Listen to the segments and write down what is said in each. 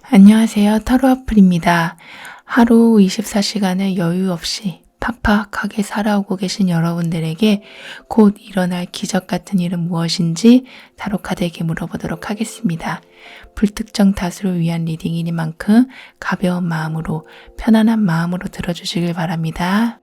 안녕하세요. 타로아플입니다. 하루 24시간을 여유 없이 팍팍하게 살아오고 계신 여러분들에게 곧 일어날 기적 같은 일은 무엇인지 타로카드에게 물어보도록 하겠습니다. 불특정 다수를 위한 리딩이니만큼 가벼운 마음으로 편안한 마음으로 들어주시길 바랍니다.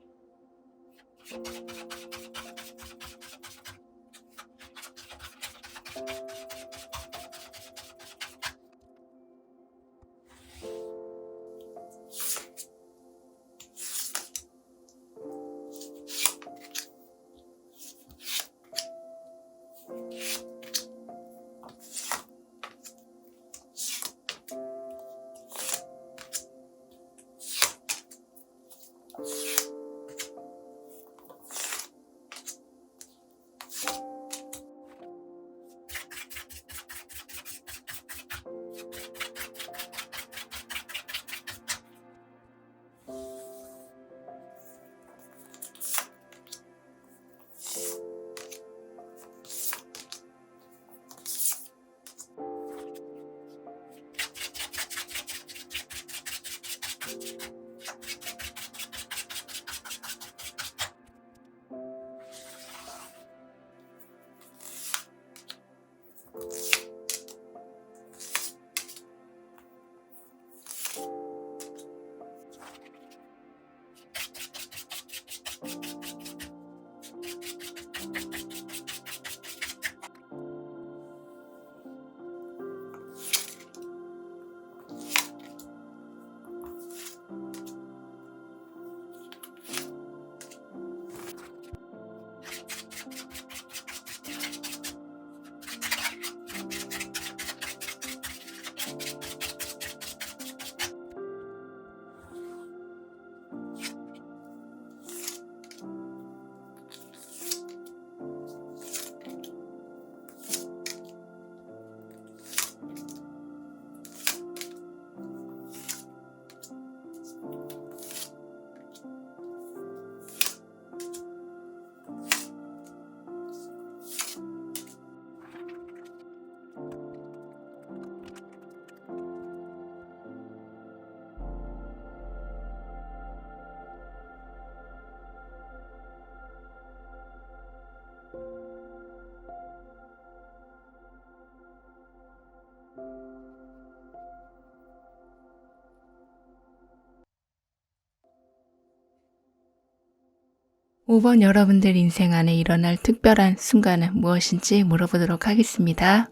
오 번 여러분들 인생 안에 일어날 특별한 순간은 무엇인지 물어보도록 하겠습니다.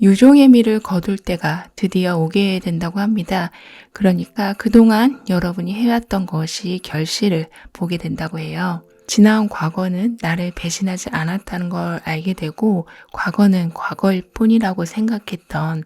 유종의 미를 거둘 때가 드디어 오게 된다고 합니다. 그러니까 그동안 여러분이 해왔던 것이 결실을 보게 된다고 해요. 지나온 과거는 나를 배신하지 않았다는 걸 알게 되고 과거는 과거일 뿐이라고 생각했던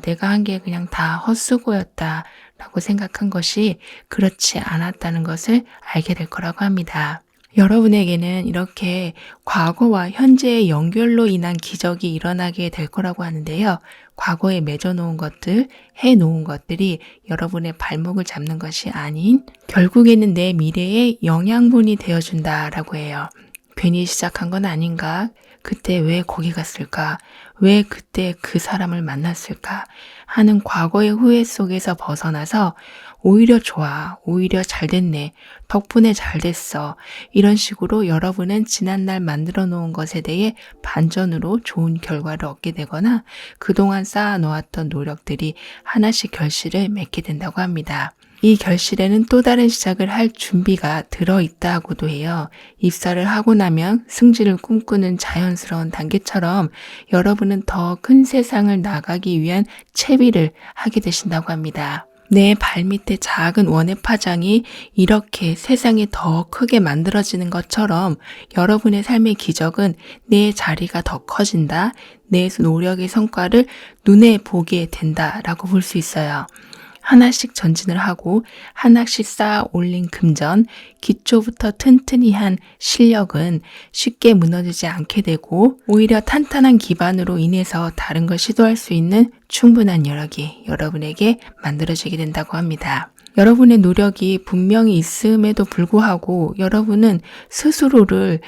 내가 한 게 그냥 다 헛수고였다 라고 생각한 것이 그렇지 않았다는 것을 알게 될 거라고 합니다. 여러분에게는 이렇게 과거와 현재의 연결로 인한 기적이 일어나게 될 거라고 하는데요. 과거에 맺어놓은 것들, 해놓은 것들이 여러분의 발목을 잡는 것이 아닌 결국에는 내 미래의 영양분이 되어준다라고 해요. 괜히 시작한 건 아닌가? 그때 왜 거기 갔을까? 왜 그때 그 사람을 만났을까? 하는 과거의 후회 속에서 벗어나서 오히려 좋아, 오히려 잘 됐네, 덕분에 잘 됐어. 이런 식으로 여러분은 지난날 만들어 놓은 것에 대해 반전으로 좋은 결과를 얻게 되거나 그동안 쌓아 놓았던 노력들이 하나씩 결실을 맺게 된다고 합니다. 이 결실에는 또 다른 시작을 할 준비가 들어있다고도 해요. 입사를 하고 나면 승진을 꿈꾸는 자연스러운 단계처럼 여러분은 더 큰 세상을 나가기 위한 채비를 하게 되신다고 합니다. 내 발밑에 작은 원의 파장이 이렇게 세상이 더 크게 만들어지는 것처럼 여러분의 삶의 기적은 내 자리가 더 커진다, 내 노력의 성과를 눈에 보게 된다라고 볼 수 있어요. 하나씩 전진을 하고 하나씩 쌓아 올린 금전, 기초부터 튼튼히 한 실력은 쉽게 무너지지 않게 되고 오히려 탄탄한 기반으로 인해서 다른 걸 시도할 수 있는 충분한 여력이 여러분에게 만들어지게 된다고 합니다. 여러분의 노력이 분명히 있음에도 불구하고 여러분은 스스로를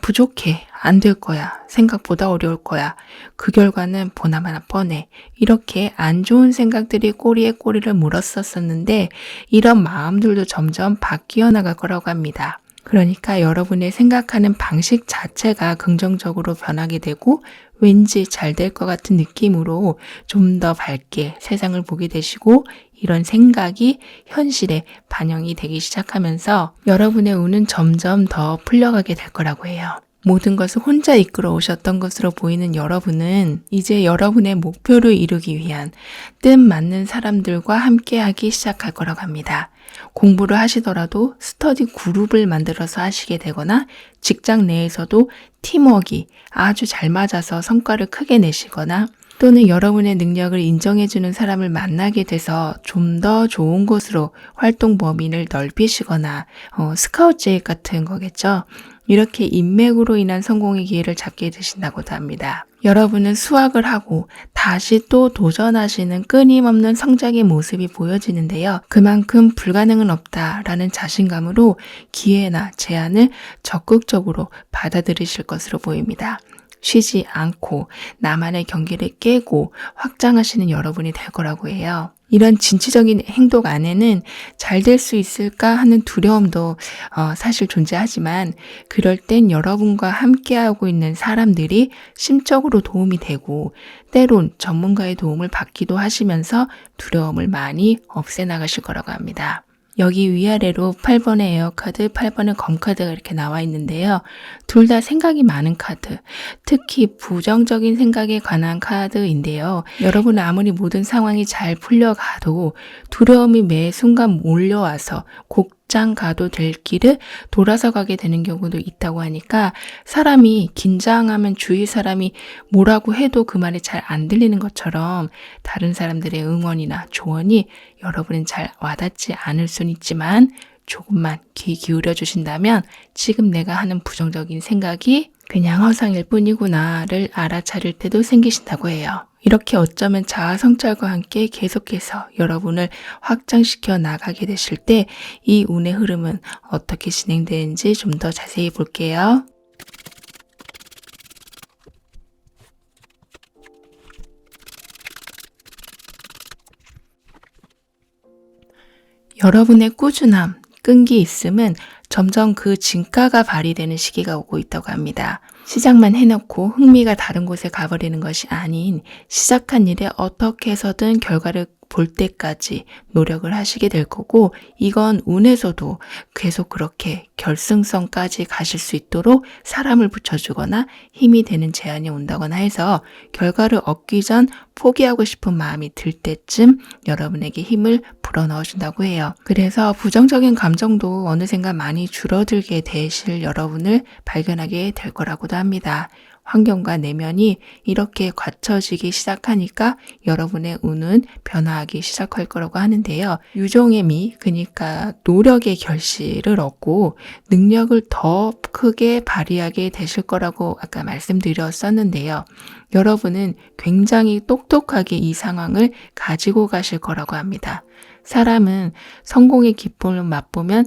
부족해, 안 될 거야, 생각보다 어려울 거야, 그 결과는 보나마나 뻔해, 이렇게 안 좋은 생각들이 꼬리에 꼬리를 물었었는데 이런 마음들도 점점 바뀌어 나갈 거라고 합니다. 그러니까 여러분의 생각하는 방식 자체가 긍정적으로 변하게 되고 왠지 잘 될 것 같은 느낌으로 좀 더 밝게 세상을 보게 되시고 이런 생각이 현실에 반영이 되기 시작하면서 여러분의 운은 점점 더 풀려가게 될 거라고 해요. 모든 것을 혼자 이끌어 오셨던 것으로 보이는 여러분은 이제 여러분의 목표를 이루기 위한 뜻 맞는 사람들과 함께하기 시작할 거라고 합니다. 공부를 하시더라도 스터디 그룹을 만들어서 하시게 되거나 직장 내에서도 팀워크가 아주 잘 맞아서 성과를 크게 내시거나 또는 여러분의 능력을 인정해주는 사람을 만나게 돼서 좀 더 좋은 곳으로 활동 범위를 넓히시거나 스카우트 제익 같은 거겠죠. 이렇게 인맥으로 인한 성공의 기회를 잡게 되신다고도 합니다. 여러분은 수학을 하고 다시 또 도전하시는 끊임없는 성장의 모습이 보여지는데요. 그만큼 불가능은 없다라는 자신감으로 기회나 제안을 적극적으로 받아들이실 것으로 보입니다. 쉬지 않고 나만의 경계를 깨고 확장하시는 여러분이 될 거라고 해요. 이런 진취적인 행동 안에는 잘 될 수 있을까 하는 두려움도 사실 존재하지만 그럴 땐 여러분과 함께하고 있는 사람들이 심적으로 도움이 되고 때론 전문가의 도움을 받기도 하시면서 두려움을 많이 없애나가실 거라고 합니다. 여기 위아래로 8번의 에어카드, 8번의 검카드가 이렇게 나와 있는데요. 둘 다 생각이 많은 카드, 특히 부정적인 생각에 관한 카드인데요. 여러분은 아무리 모든 상황이 잘 풀려가도 두려움이 매 순간 몰려와서 곧장 가도 될 길을 돌아서 가게 되는 경우도 있다고 하니까 사람이 긴장하면 주위 사람이 뭐라고 해도 그 말이 잘 안 들리는 것처럼 다른 사람들의 응원이나 조언이 여러분은 잘 와닿지 않을 수는 있지만 조금만 귀 기울여 주신다면 지금 내가 하는 부정적인 생각이 그냥 허상일 뿐이구나를 알아차릴 때도 생기신다고 해요. 이렇게 어쩌면 자아 성찰과 함께 계속해서 여러분을 확장시켜 나가게 되실 때 이 운의 흐름은 어떻게 진행되는지 좀 더 자세히 볼게요. 여러분의 꾸준함, 끈기 있음은 점점 그 진가가 발휘되는 시기가 오고 있다고 합니다. 시작만 해놓고 흥미가 다른 곳에 가버리는 것이 아닌 시작한 일에 어떻게 해서든 결과를 볼 때까지 노력을 하시게 될 거고 이건 운에서도 계속 그렇게 결승선까지 가실 수 있도록 사람을 붙여주거나 힘이 되는 제안이 온다거나 해서 결과를 얻기 전 포기하고 싶은 마음이 들 때쯤 여러분에게 힘을 불어넣어준다고 해요. 그래서 부정적인 감정도 어느샌가 많이 줄어들게 되실 여러분을 발견하게 될 거라고도 합니다. 환경과 내면이 이렇게 갖춰지기 시작하니까 여러분의 운은 변화하기 시작할 거라고 하는데요. 유종의 미, 그러니까 노력의 결실을 얻고 능력을 더 크게 발휘하게 되실 거라고 아까 말씀드렸었는데요. 여러분은 굉장히 똑똑하게 이 상황을 가지고 가실 거라고 합니다. 사람은 성공의 기쁨을 맛보면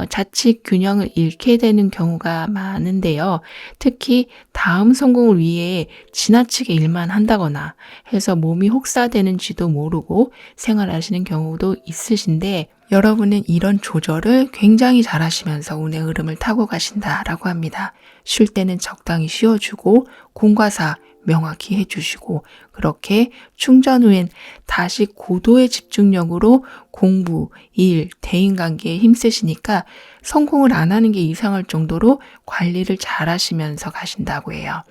자칫 균형을 잃게 되는 경우가 많은데요. 특히 다음 성공을 위해 지나치게 일만 한다거나 해서 몸이 혹사되는지도 모르고 생활하시는 경우도 있으신데 여러분은 이런 조절을 굉장히 잘하시면서 운의 흐름을 타고 가신다라고 합니다. 쉴 때는 적당히 쉬어주고 공과사 명확히 해주시고 그렇게 충전 후엔 다시 고도의 집중력으로 공부, 일, 대인관계에 힘쓰시니까 성공을 안 하는 게 이상할 정도로 관리를 잘 하시면서 가신다고 해요.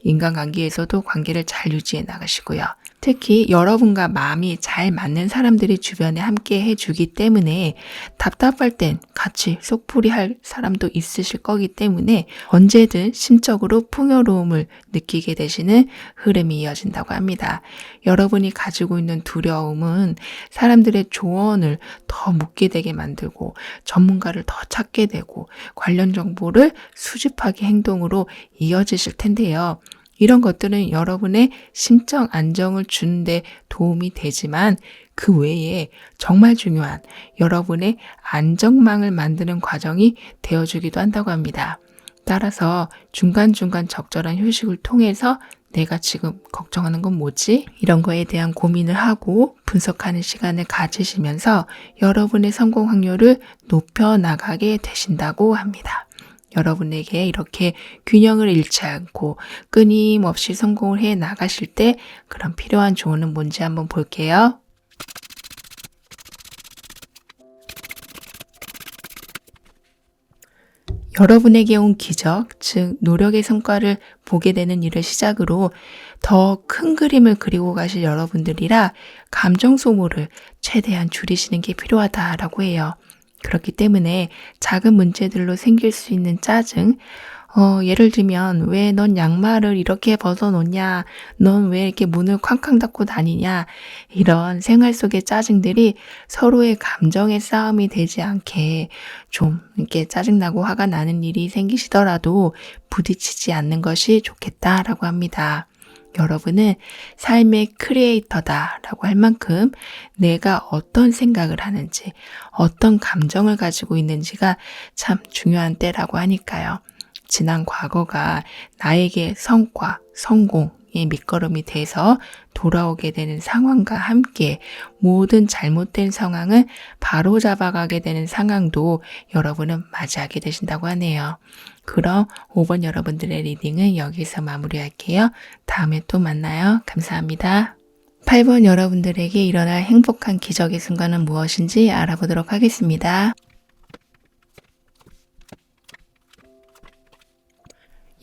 인간관계에서도 관계를 잘 유지해 나가시고요. 특히 여러분과 마음이 잘 맞는 사람들이 주변에 함께 해주기 때문에 답답할 땐 같이 속풀이 할 사람도 있으실 거기 때문에 언제든 심적으로 풍요로움을 느끼게 되시는 흐름이 이어진다고 합니다. 여러분이 가지고 있는 두려움은 사람들의 조언을 더 묻게 되게 만들고 전문가를 더 찾게 되고 관련 정보를 수집하기 행동으로 이어지실 텐데요. 이런 것들은 여러분의 심적 안정을 주는데 도움이 되지만 그 외에 정말 중요한 여러분의 안정망을 만드는 과정이 되어주기도 한다고 합니다. 따라서 중간중간 적절한 휴식을 통해서 내가 지금 걱정하는 건 뭐지? 이런 거에 대한 고민을 하고 분석하는 시간을 가지시면서 여러분의 성공 확률을 높여나가게 되신다고 합니다. 여러분에게 이렇게 균형을 잃지 않고 끊임없이 성공을 해 나가실 때 그런 필요한 조언은 뭔지 한번 볼게요. 여러분에게 온 기적, 즉 노력의 성과를 보게 되는 일을 시작으로 더 큰 그림을 그리고 가실 여러분들이라 감정 소모를 최대한 줄이시는 게 필요하다라고 해요. 그렇기 때문에 작은 문제들로 생길 수 있는 짜증, 예를 들면 왜 넌 양말을 이렇게 벗어놓냐, 넌 왜 이렇게 문을 쾅쾅 닫고 다니냐, 이런 생활 속의 짜증들이 서로의 감정의 싸움이 되지 않게 좀 이렇게 짜증나고 화가 나는 일이 생기시더라도 부딪히지 않는 것이 좋겠다라고 합니다. 여러분은 삶의 크리에이터다라고 할 만큼 내가 어떤 생각을 하는지, 어떤 감정을 가지고 있는지가 참 중요한 때라고 하니까요. 지난 과거가 나에게 성과, 성공의 밑거름이 돼서 돌아오게 되는 상황과 함께 모든 잘못된 상황을 바로잡아가게 되는 상황도 여러분은 맞이하게 되신다고 하네요. 그럼 5번 여러분들의 리딩은 여기서 마무리할게요. 다음에 또 만나요. 감사합니다. 8번 여러분들에게 일어날 행복한 기적의 순간은 무엇인지 알아보도록 하겠습니다.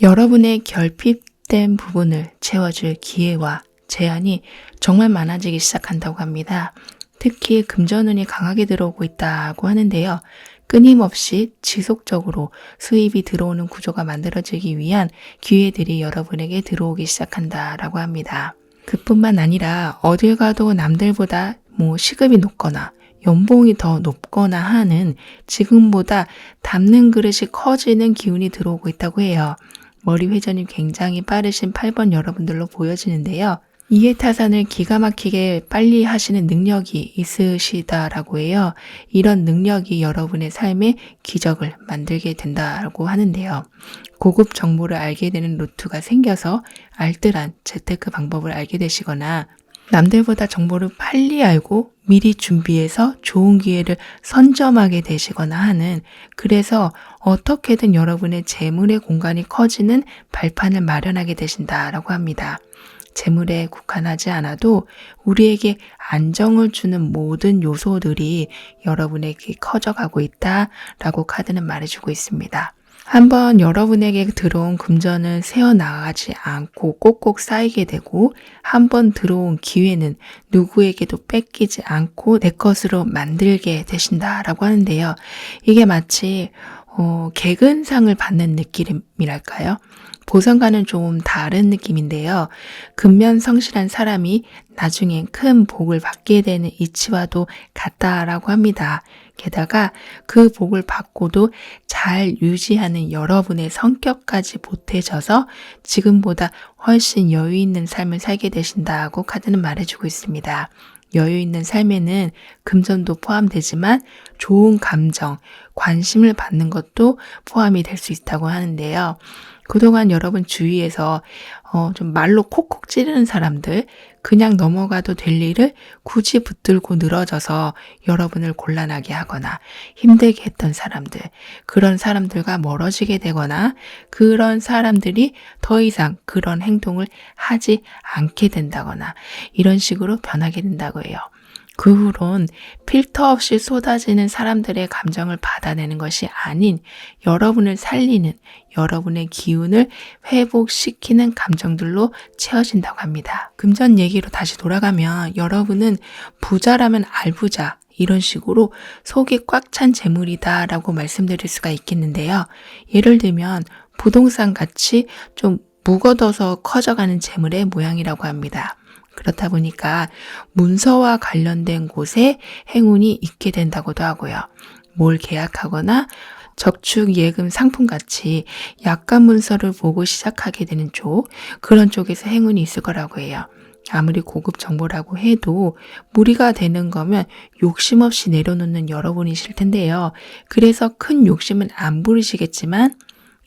여러분의 결핍된 부분을 채워줄 기회와 제한이 정말 많아지기 시작한다고 합니다. 특히 금전운이 강하게 들어오고 있다고 하는데요. 끊임없이 지속적으로 수입이 들어오는 구조가 만들어지기 위한 기회들이 여러분에게 들어오기 시작한다라고 합니다. 그뿐만 아니라 어딜 가도 남들보다 시급이 높거나 연봉이 더 높거나 하는 지금보다 담는 그릇이 커지는 기운이 들어오고 있다고 해요. 머리 회전이 굉장히 빠르신 8번 여러분들로 보여지는데요. 이해타산을 기가 막히게 빨리 하시는 능력이 있으시다라고 해요. 이런 능력이 여러분의 삶에 기적을 만들게 된다고 하는데요. 고급 정보를 알게 되는 루트가 생겨서 알뜰한 재테크 방법을 알게 되시거나 남들보다 정보를 빨리 알고 미리 준비해서 좋은 기회를 선점하게 되시거나 하는, 그래서 어떻게든 여러분의 재물의 공간이 커지는 발판을 마련하게 되신다라고 합니다. 재물에 국한하지 않아도 우리에게 안정을 주는 모든 요소들이 여러분에게 커져가고 있다라고 카드는 말해주고 있습니다. 한번 여러분에게 들어온 금전은 새어나가지 않고 꼭꼭 쌓이게 되고, 한번 들어온 기회는 누구에게도 뺏기지 않고 내 것으로 만들게 되신다라고 하는데요. 이게 마치 개근상을 받는 느낌이랄까요? 보상과는 좀 다른 느낌인데요. 근면성실한 사람이 나중엔 큰 복을 받게 되는 이치와도 같다라고 합니다. 게다가 그 복을 받고도 잘 유지하는 여러분의 성격까지 보태져서 지금보다 훨씬 여유 있는 삶을 살게 되신다고 카드는 말해주고 있습니다. 여유 있는 삶에는 금전도 포함되지만 좋은 감정, 관심을 받는 것도 포함이 될 수 있다고 하는데요. 그동안 여러분 주위에서 좀 말로 콕콕 찌르는 사람들, 그냥 넘어가도 될 일을 굳이 붙들고 늘어져서 여러분을 곤란하게 하거나 힘들게 했던 사람들, 그런 사람들과 멀어지게 되거나 그런 사람들이 더 이상 그런 행동을 하지 않게 된다거나 이런 식으로 변하게 된다고 해요. 그 후론 필터 없이 쏟아지는 사람들의 감정을 받아내는 것이 아닌 여러분을 살리는, 여러분의 기운을 회복시키는 감정들로 채워진다고 합니다. 금전 얘기로 다시 돌아가면 여러분은 부자라면 알부자, 이런 식으로 속이 꽉 찬 재물이다 라고 말씀드릴 수가 있겠는데요. 예를 들면 부동산 같이 좀 묵어둬서 커져가는 재물의 모양이라고 합니다. 그렇다 보니까 문서와 관련된 곳에 행운이 있게 된다고도 하고요. 뭘 계약하거나 저축 예금 상품같이 약관 문서를 보고 시작하게 되는 쪽, 그런 쪽에서 행운이 있을 거라고 해요. 아무리 고급 정보라고 해도 무리가 되는 거면 욕심 없이 내려놓는 여러분이실 텐데요. 그래서 큰 욕심은 안 부리시겠지만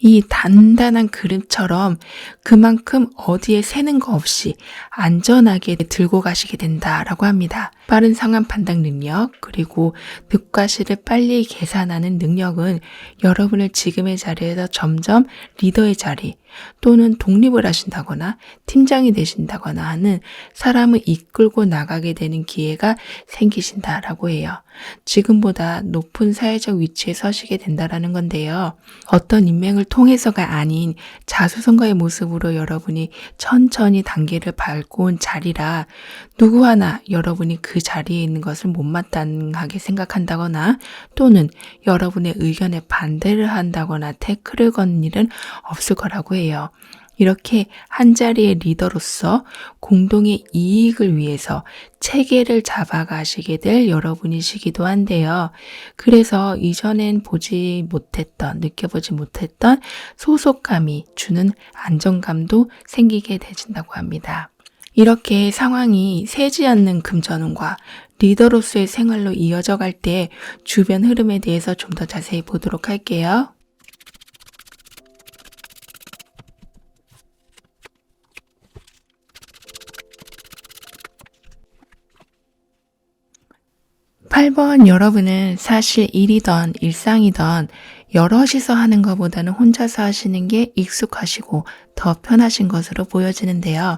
이 단단한 그릇처럼 그만큼 어디에 새는 거 없이 안전하게 들고 가시게 된다라고 합니다. 빠른 상황 판단 능력, 그리고 득과 실을 빨리 계산하는 능력은 여러분을 지금의 자리에서 점점 리더의 자리 또는 독립을 하신다거나 팀장이 되신다거나 하는 사람을 이끌고 나가게 되는 기회가 생기신다라고 해요. 지금보다 높은 사회적 위치에 서시게 된다라는 건데요. 어떤 인맥을 통해서가 아닌 자수성가의 모습으로 여러분이 천천히 단계를 밟고 온 자리라 누구 하나 여러분이 그 자리에 있는 것을 못마땅하게 생각한다거나 또는 여러분의 의견에 반대를 한다거나 태클을 건 일은 없을 거라고 해요. 이렇게 한자리의 리더로서 공동의 이익을 위해서 체계를 잡아가시게 될 여러분이시기도 한데요. 그래서 이전엔 느껴보지 못했던 소속감이 주는 안정감도 생기게 되신다고 합니다. 이렇게 상황이 새지 않는 금전운과 리더로서의 생활로 이어져 갈 때 주변 흐름에 대해서 좀 더 자세히 보도록 할게요. 8번 여러분은 사실 일이던 일상이던 여럿이서 하는 것보다는 혼자서 하시는 게 익숙하시고 더 편하신 것으로 보여지는데요.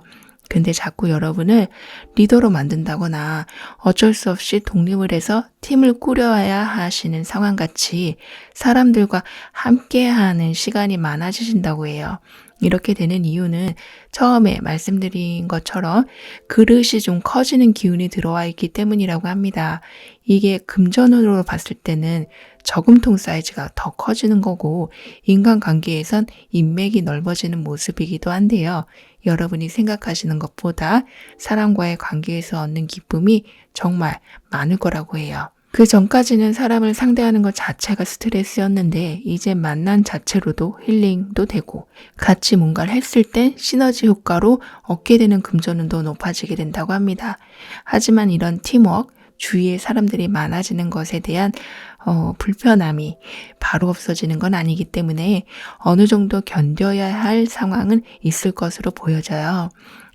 근데 자꾸 여러분을 리더로 만든다거나 어쩔 수 없이 독립을 해서 팀을 꾸려야 하시는 상황같이 사람들과 함께하는 시간이 많아지신다고 해요. 이렇게 되는 이유는 처음에 말씀드린 것처럼 그릇이 좀 커지는 기운이 들어와 있기 때문이라고 합니다. 이게 금전으로 봤을 때는 저금통 사이즈가 더 커지는 거고 인간관계에선 인맥이 넓어지는 모습이기도 한데요. 여러분이 생각하시는 것보다 사람과의 관계에서 얻는 기쁨이 정말 많을 거라고 해요. 그 전까지는 사람을 상대하는 것 자체가 스트레스였는데 이제 만난 자체로도 힐링도 되고 같이 뭔가를 했을 때 시너지 효과로 얻게 되는 금전운도 높아지게 된다고 합니다. 하지만 이런 팀워크, 주위에 사람들이 많아지는 것에 대한 불편함이 바로 없어지는 건 아니기 때문에 어느 정도 견뎌야 할 상황은 있을 것으로 보여져요.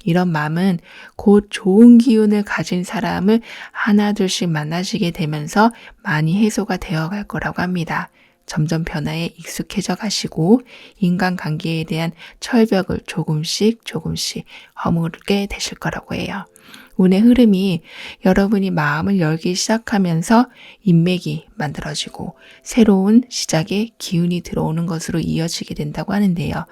이런 마음은 곧 좋은 기운을 가진 사람을 하나둘씩 만나시게 되면서 많이 해소가 되어갈 거라고 합니다. 점점 변화에 익숙해져 가시고 인간관계에 대한 철벽을 조금씩 허물게 되실 거라고 해요. 운의 흐름이 여러분이 마음을 열기 시작하면서 인맥이 만들어지고 새로운 시작의 기운이 들어오는 것으로 이어지게 된다고 하는데요.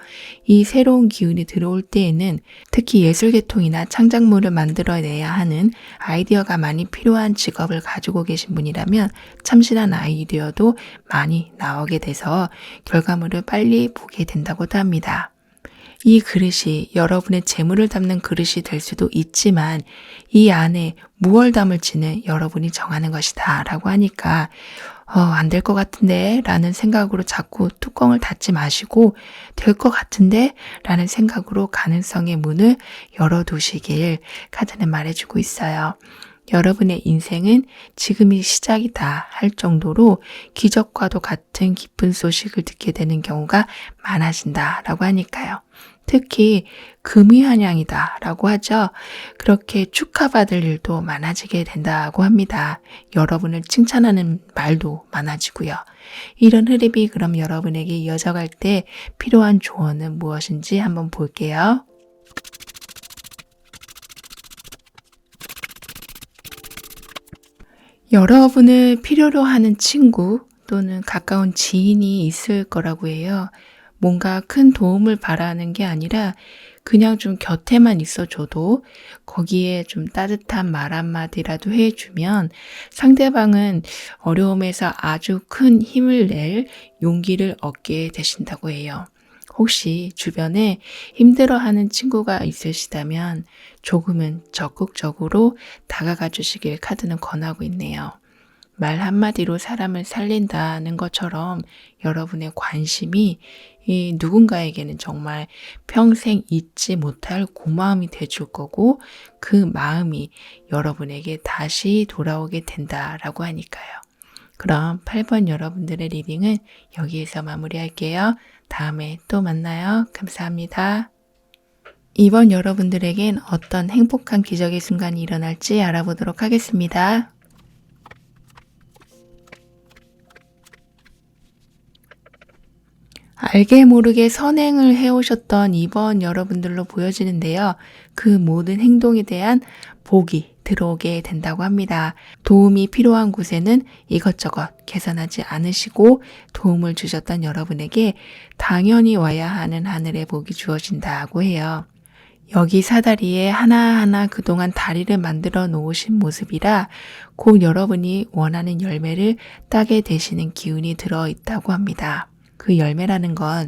이 새로운 기운이 들어올 때에는 특히 예술계통이나 창작물을 만들어내야 하는 아이디어가 많이 필요한 직업을 가지고 계신 분이라면 참신한 아이디어도 많이 나오게 돼서 결과물을 빨리 보게 된다고도 합니다. 이 그릇이 여러분의 재물을 담는 그릇이 될 수도 있지만 이 안에 무엇을 담을지는 여러분이 정하는 것이다 라고 하니까 안 될 것 같은데 라는 생각으로 자꾸 뚜껑을 닫지 마시고 될 것 같은데 라는 생각으로 가능성의 문을 열어두시길 카드는 말해주고 있어요. 여러분의 인생은 지금이 시작이다 할 정도로 기적과도 같은 기쁜 소식을 듣게 되는 경우가 많아진다라고 하니까요. 특히 금이환영이다 라고 하죠. 그렇게 축하받을 일도 많아지게 된다고 합니다. 여러분을 칭찬하는 말도 많아지고요. 이런 흐름이 그럼 여러분에게 이어져 갈 때 필요한 조언은 무엇인지 한번 볼게요. 여러분을 필요로 하는 친구 또는 가까운 지인이 있을 거라고 해요. 뭔가 큰 도움을 바라는 게 아니라 그냥 좀 곁에만 있어줘도 거기에 좀 따뜻한 말 한마디라도 해주면 상대방은 어려움에서 아주 큰 힘을 낼 용기를 얻게 되신다고 해요. 혹시 주변에 힘들어하는 친구가 있으시다면 조금은 적극적으로 다가가 주시길 카드는 권하고 있네요. 말 한마디로 사람을 살린다는 것처럼 여러분의 관심이 이 누군가에게는 정말 평생 잊지 못할 고마움이 돼줄 거고 그 마음이 여러분에게 다시 돌아오게 된다라고 하니까요. 그럼 8번 여러분들의 리딩은 여기에서 마무리할게요. 다음에 또 만나요. 감사합니다. 이번 여러분들에겐 어떤 행복한 기적의 순간이 일어날지 알아보도록 하겠습니다. 알게 모르게 선행을 해오셨던 이번 여러분들로 보여지는데요. 그 모든 행동에 대한 복이 들어오게 된다고 합니다. 도움이 필요한 곳에는 이것저것 계산하지 않으시고 도움을 주셨던 여러분에게 당연히 와야 하는 하늘의 복이 주어진다고 해요. 여기 사다리에 하나하나 그동안 다리를 만들어 놓으신 모습이라 곧 여러분이 원하는 열매를 따게 되시는 기운이 들어 있다고 합니다. 그 열매라는 건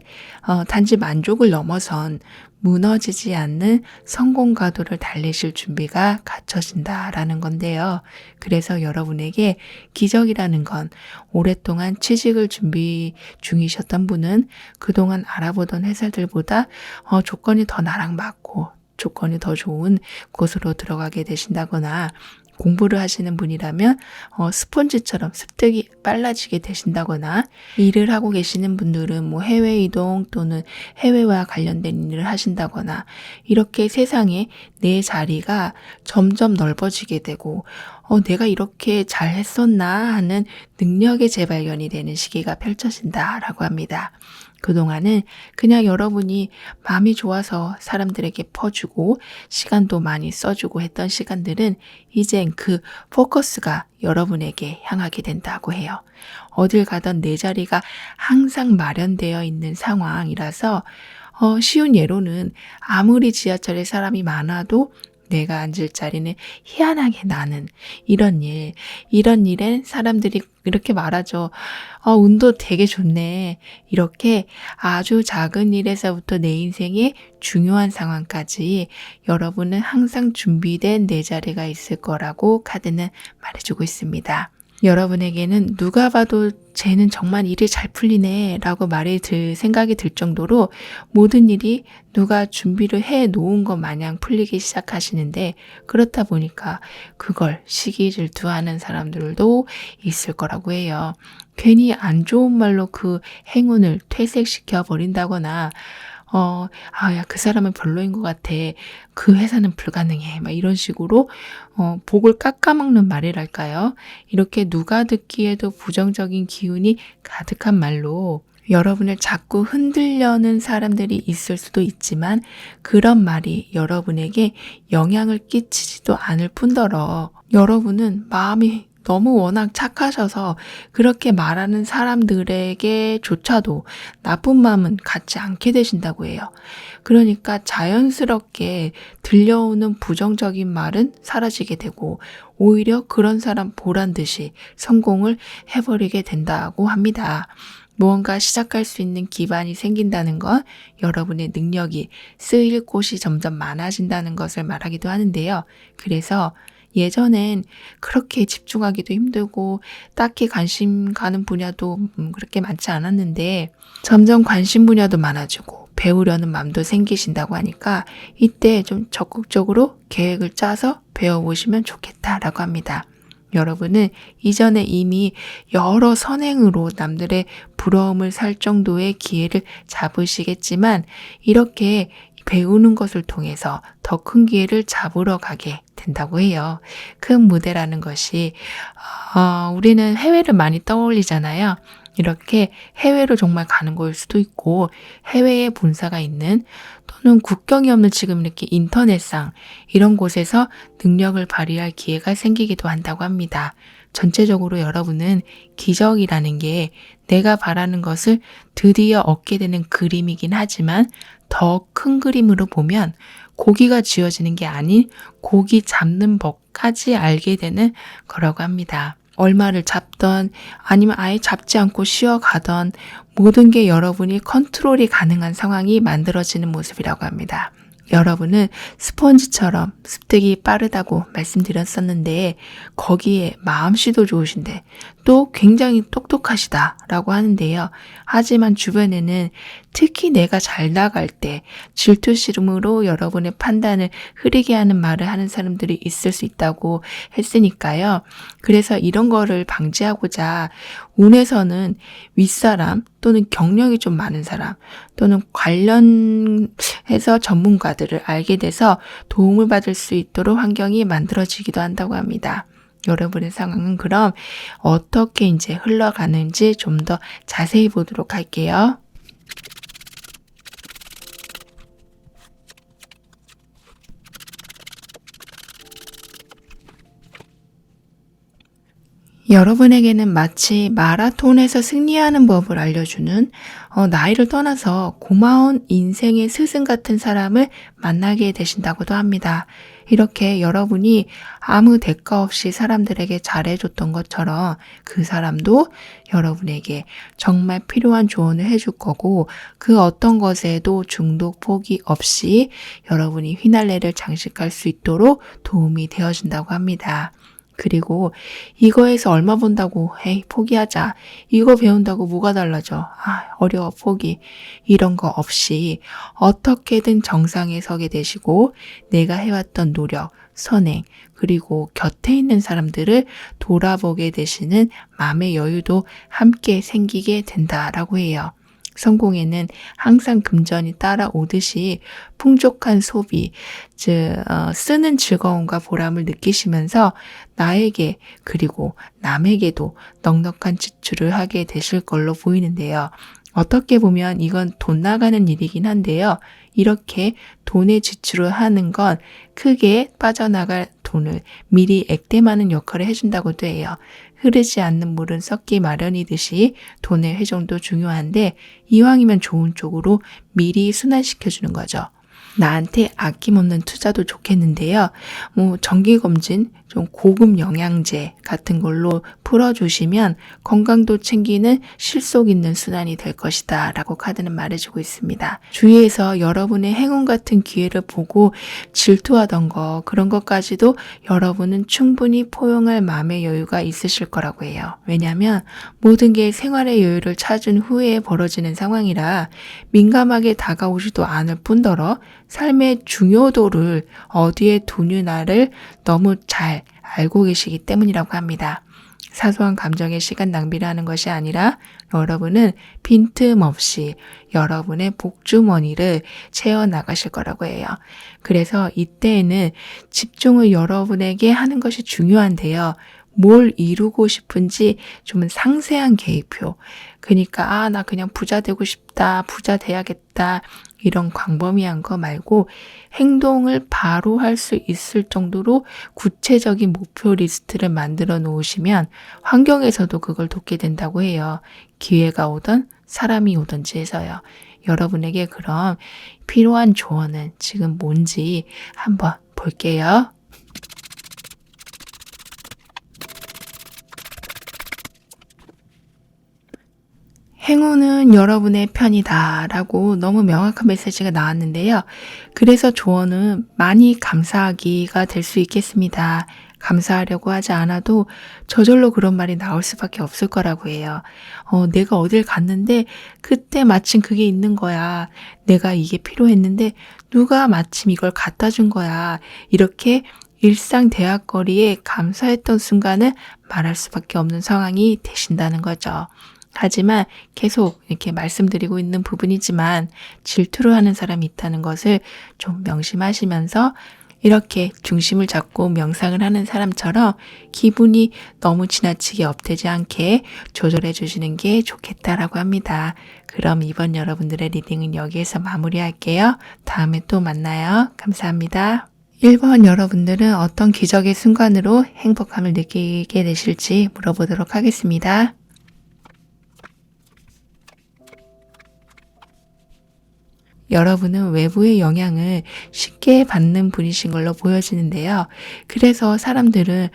단지 만족을 넘어선 무너지지 않는 성공 가도를 달리실 준비가 갖춰진다라는 건데요. 그래서 여러분에게 기적이라는 건 오랫동안 취직을 준비 중이셨던 분은 그동안 알아보던 회사들보다 조건이 더 나랑 맞고 조건이 더 좋은 곳으로 들어가게 되신다거나 공부를 하시는 분이라면 스펀지처럼 습득이 빨라지게 되신다거나 일을 하고 계시는 분들은 뭐 해외 이동 또는 해외와 관련된 일을 하신다거나 이렇게 세상에 내 자리가 점점 넓어지게 되고 내가 이렇게 잘했었나 하는 능력의 재발견이 되는 시기가 펼쳐진다라고 합니다. 그동안은 그냥 여러분이 마음이 좋아서 사람들에게 퍼주고 시간도 많이 써주고 했던 시간들은 이젠 그 포커스가 여러분에게 향하게 된다고 해요. 어딜 가던 내 자리가 항상 마련되어 있는 상황이라서 쉬운 예로는 아무리 지하철에 사람이 많아도 내가 앉을 자리는 희한하게 나는 이런 일엔 사람들이 이렇게 말하죠. 운도 되게 좋네. 이렇게 아주 작은 일에서부터 내 인생의 중요한 상황까지 여러분은 항상 준비된 내 자리가 있을 거라고 카드는 말해주고 있습니다. 여러분에게는 누가 봐도 쟤는 정말 일이 잘 풀리네 라고 생각이 들 정도로 모든 일이 누가 준비를 해 놓은 것 마냥 풀리기 시작하시는데 그렇다 보니까 그걸 시기 질투하는 사람들도 있을 거라고 해요. 괜히 안 좋은 말로 그 행운을 퇴색시켜 버린다거나 야, 그 사람은 별로인 것 같아. 그 회사는 불가능해. 막 이런 식으로, 복을 깎아먹는 말이랄까요? 이렇게 누가 듣기에도 부정적인 기운이 가득한 말로 여러분을 자꾸 흔들려는 사람들이 있을 수도 있지만 그런 말이 여러분에게 영향을 끼치지도 않을 뿐더러 여러분은 마음이 너무 워낙 착하셔서 그렇게 말하는 사람들에게조차도 나쁜 마음은 갖지 않게 되신다고 해요. 그러니까 자연스럽게 들려오는 부정적인 말은 사라지게 되고 오히려 그런 사람 보란 듯이 성공을 해버리게 된다고 합니다. 무언가 시작할 수 있는 기반이 생긴다는 건 여러분의 능력이 쓰일 곳이 점점 많아진다는 것을 말하기도 하는데요. 그래서 예전엔 그렇게 집중하기도 힘들고 딱히 관심 가는 분야도 그렇게 많지 않았는데 점점 관심 분야도 많아지고 배우려는 마음도 생기신다고 하니까 이때 좀 적극적으로 계획을 짜서 배워보시면 좋겠다라고 합니다. 여러분은 이전에 이미 여러 선행으로 남들의 부러움을 살 정도의 기회를 잡으시겠지만 이렇게 배우는 것을 통해서 더 큰 기회를 잡으러 가게 된다고 해요. 큰 무대라는 것이 우리는 해외를 많이 떠올리잖아요. 이렇게 해외로 정말 가는 거일 수도 있고 해외에 본사가 있는 또는 국경이 없는 지금 이렇게 인터넷상 이런 곳에서 능력을 발휘할 기회가 생기기도 한다고 합니다. 전체적으로 여러분은 기적이라는 게 내가 바라는 것을 드디어 얻게 되는 그림이긴 하지만 더 큰 그림으로 보면 고기가 쥐어지는 게 아닌 고기 잡는 법까지 알게 되는 거라고 합니다. 얼마를 잡던 아니면 아예 잡지 않고 쉬어가던 모든 게 여러분이 컨트롤이 가능한 상황이 만들어지는 모습이라고 합니다. 여러분은 스펀지처럼 습득이 빠르다고 말씀드렸었는데 거기에 마음씨도 좋으신데 또 굉장히 똑똑하시다라고 하는데요. 하지만 주변에는 특히 내가 잘 나갈 때 질투심으로 여러분의 판단을 흐리게 하는 말을 하는 사람들이 있을 수 있다고 했으니까요. 그래서 이런 거를 방지하고자 운에서는 윗사람 또는 경력이 좀 많은 사람 또는 관련해서 전문가들을 알게 돼서 도움을 받을 수 있도록 환경이 만들어지기도 한다고 합니다. 여러분의 상황은 그럼 어떻게 이제 흘러가는지 좀 더 자세히 보도록 할게요. 여러분에게는 마치 마라톤에서 승리하는 법을 알려주는 나이를 떠나서 고마운 인생의 스승 같은 사람을 만나게 되신다고도 합니다. 이렇게 여러분이 아무 대가 없이 사람들에게 잘해줬던 것처럼 그 사람도 여러분에게 정말 필요한 조언을 해줄 거고 그 어떤 것에도 중독 포기 없이 여러분이 휘날레를 장식할 수 있도록 도움이 되어준다고 합니다. 그리고 이거에서 얼마 번다고 에이 포기하자. 이거 배운다고 뭐가 달라져. 어려워 포기. 이런 거 없이 어떻게든 정상에 서게 되시고 내가 해왔던 노력, 선행, 그리고 곁에 있는 사람들을 돌아보게 되시는 마음의 여유도 함께 생기게 된다라고 해요. 성공에는 항상 금전이 따라오듯이 풍족한 소비, 즉 쓰는 즐거움과 보람을 느끼시면서 나에게 그리고 남에게도 넉넉한 지출을 하게 되실 걸로 보이는데요. 어떻게 보면 이건 돈 나가는 일이긴 한데요. 이렇게 돈에 지출을 하는 건 크게 빠져나갈 돈을 미리 액땜하는 역할을 해준다고도 해요. 흐르지 않는 물은 썩기 마련이듯이 돈의 회전도 중요한데 이왕이면 좋은 쪽으로 미리 순환시켜주는 거죠. 나한테 아낌없는 투자도 좋겠는데요. 정기검진, 좀 고급 영양제 같은 걸로 풀어주시면 건강도 챙기는 실속 있는 순환이 될 것이다 라고 카드는 말해주고 있습니다. 주위에서 여러분의 행운 같은 기회를 보고 질투하던 거 그런 것까지도 여러분은 충분히 포용할 마음의 여유가 있으실 거라고 해요. 왜냐하면 모든 게 생활의 여유를 찾은 후에 벌어지는 상황이라 민감하게 다가오지도 않을 뿐더러 삶의 중요도를 어디에 두느냐를 너무 잘 알고 계시기 때문이라고 합니다. 사소한 감정에 시간 낭비를 하는 것이 아니라 여러분은 빈틈없이 여러분의 복주머니를 채워나가실 거라고 해요. 그래서 이때에는 집중을 여러분에게 하는 것이 중요한데요. 뭘 이루고 싶은지 좀 상세한 계획표. 그러니까 나 그냥 부자 되고 싶다, 부자 돼야겠다 이런 광범위한 거 말고 행동을 바로 할 수 있을 정도로 구체적인 목표 리스트를 만들어 놓으시면 환경에서도 그걸 돕게 된다고 해요. 기회가 오든 사람이 오든지 해서요. 여러분에게 그럼 필요한 조언은 지금 뭔지 한번 볼게요. 행운은 여러분의 편이다 라고 너무 명확한 메시지가 나왔는데요. 그래서 조언은 많이 감사하기가 될 수 있겠습니다. 감사하려고 하지 않아도 저절로 그런 말이 나올 수밖에 없을 거라고 해요. 내가 어딜 갔는데 그때 마침 그게 있는 거야. 내가 이게 필요했는데 누가 마침 이걸 갖다 준 거야. 이렇게 일상 대화거리에 감사했던 순간을 말할 수밖에 없는 상황이 되신다는 거죠. 하지만 계속 이렇게 말씀드리고 있는 부분이지만 질투를 하는 사람이 있다는 것을 좀 명심하시면서 이렇게 중심을 잡고 명상을 하는 사람처럼 기분이 너무 지나치게 업되지 않게 조절해 주시는 게 좋겠다라고 합니다. 그럼 이번 여러분들의 리딩은 여기에서 마무리할게요. 다음에 또 만나요. 감사합니다. 1번 여러분들은 어떤 기적의 순간으로 행복함을 느끼게 되실지 물어보도록 하겠습니다. 여러분은 외부의 영향을 쉽게 받는 분이신 걸로 보여지는데요. 그래서 사람들은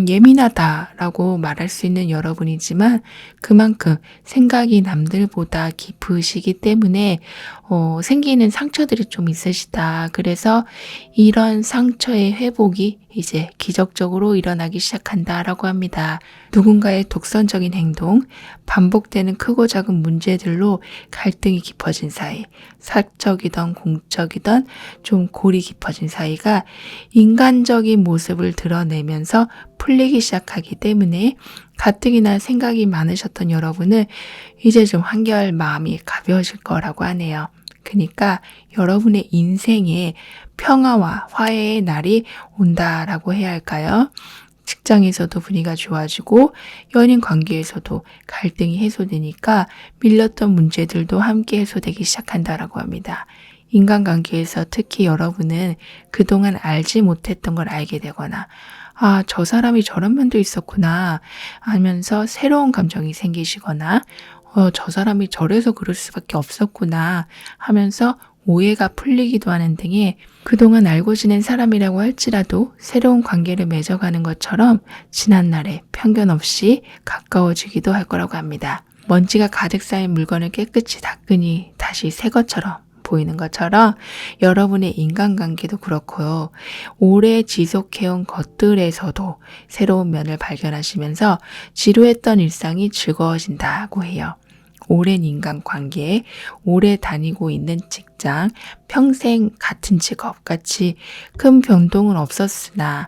예민하다라고 말할 수 있는 여러분이지만 그만큼 생각이 남들보다 깊으시기 때문에 생기는 상처들이 좀 있으시다. 그래서 이런 상처의 회복이 이제 기적적으로 일어나기 시작한다라고 합니다. 누군가의 독선적인 행동, 반복되는 크고 작은 문제들로 갈등이 깊어진 사이, 사적이던 공적이던 좀 골이 깊어진 사이가 인간적인 모습을 드러내면서 풀리기 시작하기 때문에 가뜩이나 생각이 많으셨던 여러분은 이제 좀 한결 마음이 가벼워질 거라고 하네요. 그러니까 여러분의 인생에 평화와 화해의 날이 온다라고 해야 할까요? 직장에서도 분위기가 좋아지고 연인 관계에서도 갈등이 해소되니까 밀렸던 문제들도 함께 해소되기 시작한다라고 합니다. 인간관계에서 특히 여러분은 그동안 알지 못했던 걸 알게 되거나 아, 저 사람이 저런 면도 있었구나 하면서 새로운 감정이 생기시거나 저 사람이 저래서 그럴 수밖에 없었구나 하면서 오해가 풀리기도 하는 등의 그동안 알고 지낸 사람이라고 할지라도 새로운 관계를 맺어가는 것처럼 지난날에 편견 없이 가까워지기도 할 거라고 합니다. 먼지가 가득 쌓인 물건을 깨끗이 닦으니 다시 새 것처럼 보이는 것처럼 여러분의 인간관계도 그렇고요. 오래 지속해온 것들에서도 새로운 면을 발견하시면서 지루했던 일상이 즐거워진다고 해요. 오랜 인간관계, 오래 다니고 있는 직장, 평생 같은 직업 같이 큰 변동은 없었으나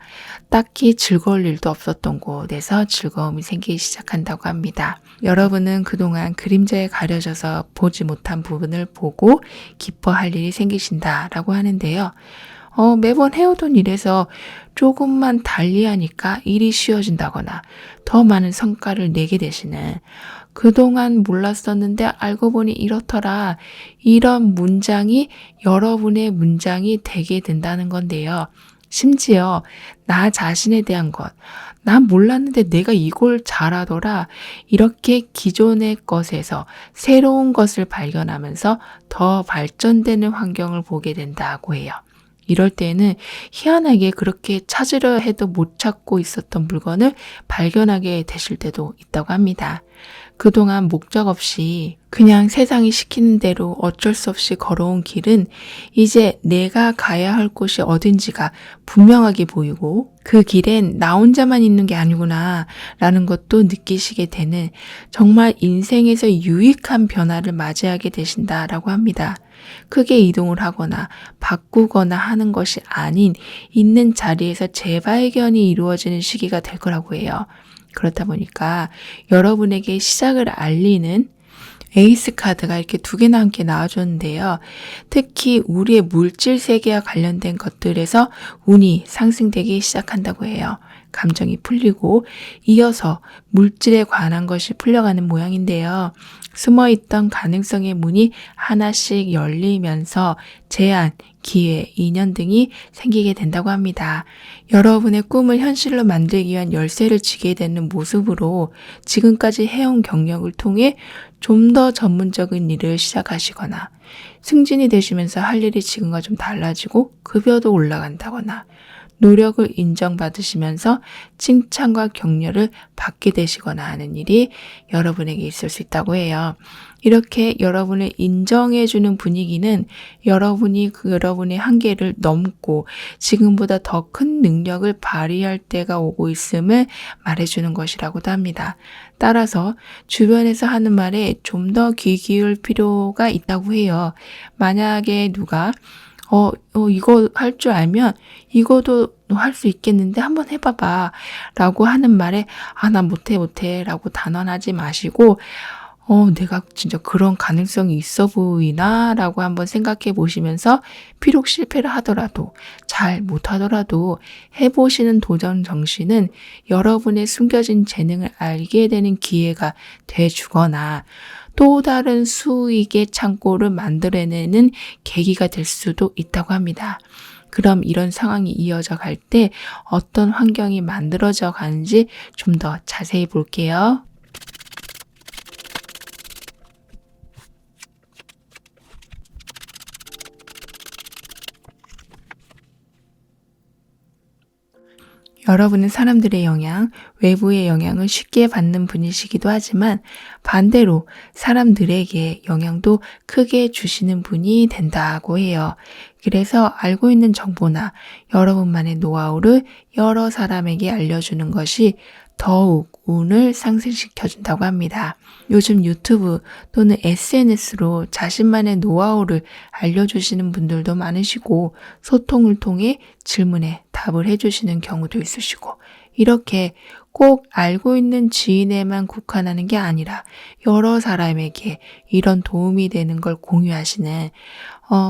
딱히 즐거울 일도 없었던 곳에서 즐거움이 생기기 시작한다고 합니다. 여러분은 그동안 그림자에 가려져서 보지 못한 부분을 보고 기뻐할 일이 생기신다라고 하는데요. 매번 해오던 일에서 조금만 달리하니까 일이 쉬워진다거나 더 많은 성과를 내게 되시는 그동안 몰랐었는데 알고 보니 이렇더라. 이런 문장이 여러분의 문장이 되게 된다는 건데요. 심지어 나 자신에 대한 것, 난 몰랐는데 내가 이걸 잘하더라. 이렇게 기존의 것에서 새로운 것을 발견하면서 더 발전되는 환경을 보게 된다고 해요. 이럴 때는 희한하게 그렇게 찾으려 해도 못 찾고 있었던 물건을 발견하게 되실 때도 있다고 합니다. 그동안 목적 없이 그냥 세상이 시키는 대로 어쩔 수 없이 걸어온 길은 이제 내가 가야 할 곳이 어딘지가 분명하게 보이고 그 길엔 나 혼자만 있는 게 아니구나 라는 것도 느끼시게 되는 정말 인생에서 유익한 변화를 맞이하게 되신다라고 합니다. 크게 이동을 하거나 바꾸거나 하는 것이 아닌 있는 자리에서 재발견이 이루어지는 시기가 될 거라고 해요. 그렇다 보니까 여러분에게 시작을 알리는 에이스 카드가 이렇게 두 개나 함께 나와줬는데요. 특히 우리의 물질 세계와 관련된 것들에서 운이 상승되기 시작한다고 해요. 감정이 풀리고 이어서 물질에 관한 것이 풀려가는 모양인데요. 숨어있던 가능성의 문이 하나씩 열리면서 제안, 기회, 인연 등이 생기게 된다고 합니다. 여러분의 꿈을 현실로 만들기 위한 열쇠를 쥐게 되는 모습으로 지금까지 해온 경력을 통해 좀 더 전문적인 일을 시작하시거나 승진이 되시면서 할 일이 지금과 좀 달라지고 급여도 올라간다거나 노력을 인정받으시면서 칭찬과 격려를 받게 되시거나 하는 일이 여러분에게 있을 수 있다고 해요. 이렇게 여러분을 인정해주는 분위기는 여러분이 여러분의 한계를 넘고 지금보다 더 큰 능력을 발휘할 때가 오고 있음을 말해주는 것이라고도 합니다. 따라서 주변에서 하는 말에 좀 더 귀 기울 필요가 있다고 해요. 만약에 누가 이거 할 줄 알면 이거도 너 할 수 있겠는데 한번 해봐봐 라고 하는 말에 난 못해 라고 단언하지 마시고 내가 진짜 그런 가능성이 있어 보이나 라고 한번 생각해 보시면서 비록 실패를 하더라도 잘 못하더라도 해보시는 도전 정신은 여러분의 숨겨진 재능을 알게 되는 기회가 돼주거나 또 다른 수익의 창고를 만들어내는 계기가 될 수도 있다고 합니다. 그럼 이런 상황이 이어져 갈 때 어떤 환경이 만들어져 가는지 좀 더 자세히 볼게요. 여러분은 사람들의 영향, 외부의 영향을 쉽게 받는 분이시기도 하지만 반대로 사람들에게 영향도 크게 주시는 분이 된다고 해요. 그래서 알고 있는 정보나 여러분만의 노하우를 여러 사람에게 알려주는 것이 더욱 운을 상승시켜준다고 합니다. 요즘 유튜브 또는 SNS로 자신만의 노하우를 알려주시는 분들도 많으시고 소통을 통해 질문에 답을 해주시는 경우도 있으시고 이렇게 꼭 알고 있는 지인에만 국한하는 게 아니라 여러 사람에게 이런 도움이 되는 걸 공유하시는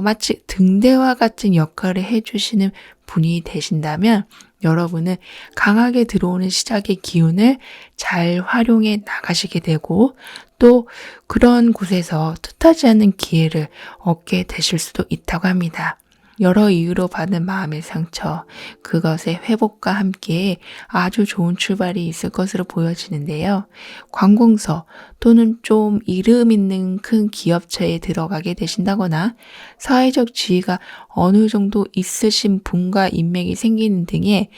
마치 등대와 같은 역할을 해주시는 분이 되신다면 여러분은 강하게 들어오는 시작의 기운을 잘 활용해 나가시게 되고 또 그런 곳에서 뜻하지 않은 기회를 얻게 되실 수도 있다고 합니다. 여러 이유로 받은 마음의 상처, 그것의 회복과 함께 아주 좋은 출발이 있을 것으로 보여지는데요. 관공서 또는 좀 이름 있는 큰 기업체에 들어가게 되신다거나 사회적 지위가 어느 정도 있으신 분과 인맥이 생기는 등의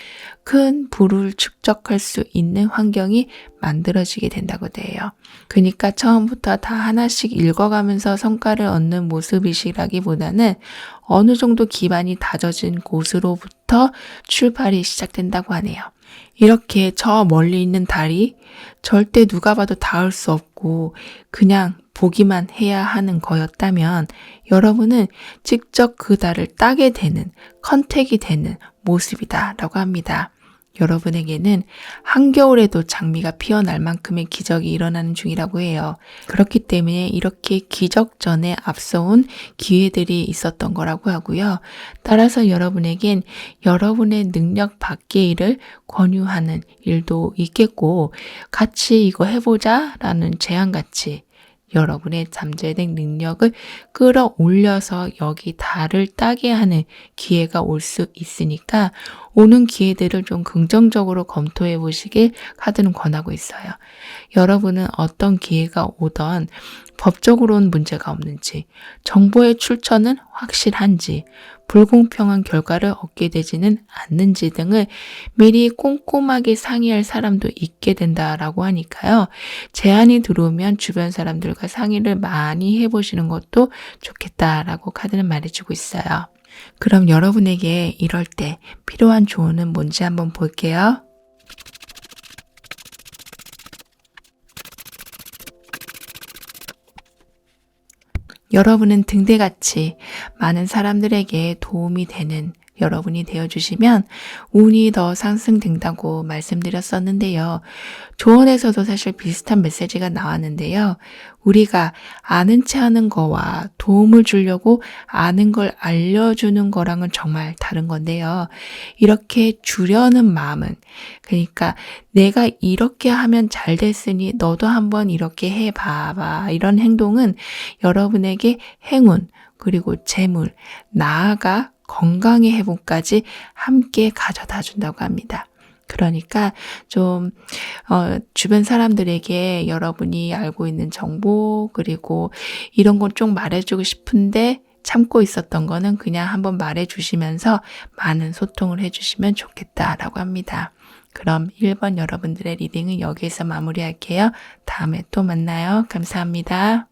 큰 부를 축적할 수 있는 환경이 만들어지게 된다고 돼요. 그러니까 처음부터 다 하나씩 읽어가면서 성과를 얻는 모습이시라기보다는 어느 정도 기반이 다져진 곳으로부터 출발이 시작된다고 하네요. 이렇게 저 멀리 있는 달이 절대 누가 봐도 닿을 수 없고 그냥 보기만 해야 하는 거였다면 여러분은 직접 그 달을 따게 되는 컨택이 되는 모습이다라고 합니다. 여러분에게는 한겨울에도 장미가 피어날 만큼의 기적이 일어나는 중이라고 해요. 그렇기 때문에 이렇게 기적전에 앞서온 기회들이 있었던 거라고 하고요. 따라서 여러분에겐 여러분의 능력 밖의 일을 권유하는 일도 있겠고 같이 이거 해보자 라는 제안같이 여러분의 잠재된 능력을 끌어올려서 여기 달을 따게 하는 기회가 올 수 있으니까 오는 기회들을 좀 긍정적으로 검토해 보시길 카드는 권하고 있어요. 여러분은 어떤 기회가 오던 법적으로는 문제가 없는지, 정보의 출처는 확실한지, 불공평한 결과를 얻게 되지는 않는지 등을 미리 꼼꼼하게 상의할 사람도 있게 된다라고 하니까요. 제안이 들어오면 주변 사람들과 상의를 많이 해보시는 것도 좋겠다라고 카드는 말해주고 있어요. 그럼 여러분에게 이럴 때 필요한 조언은 뭔지 한번 볼게요. 여러분은 등대같이 많은 사람들에게 도움이 되는 여러분이 되어주시면 운이 더 상승된다고 말씀드렸었는데요. 조언에서도 사실 비슷한 메시지가 나왔는데요. 우리가 아는 체 하는 거와 도움을 주려고 아는 걸 알려주는 거랑은 정말 다른 건데요. 이렇게 주려는 마음은 그러니까 내가 이렇게 하면 잘 됐으니 너도 한번 이렇게 해봐봐. 이런 행동은 여러분에게 행운 그리고 재물, 나아가 건강의 회복까지 함께 가져다 준다고 합니다. 그러니까 좀 주변 사람들에게 여러분이 알고 있는 정보 그리고 이런 건 좀 말해주고 싶은데 참고 있었던 거는 그냥 한번 말해주시면서 많은 소통을 해주시면 좋겠다라고 합니다. 그럼 1번 여러분들의 리딩은 여기에서 마무리할게요. 다음에 또 만나요. 감사합니다.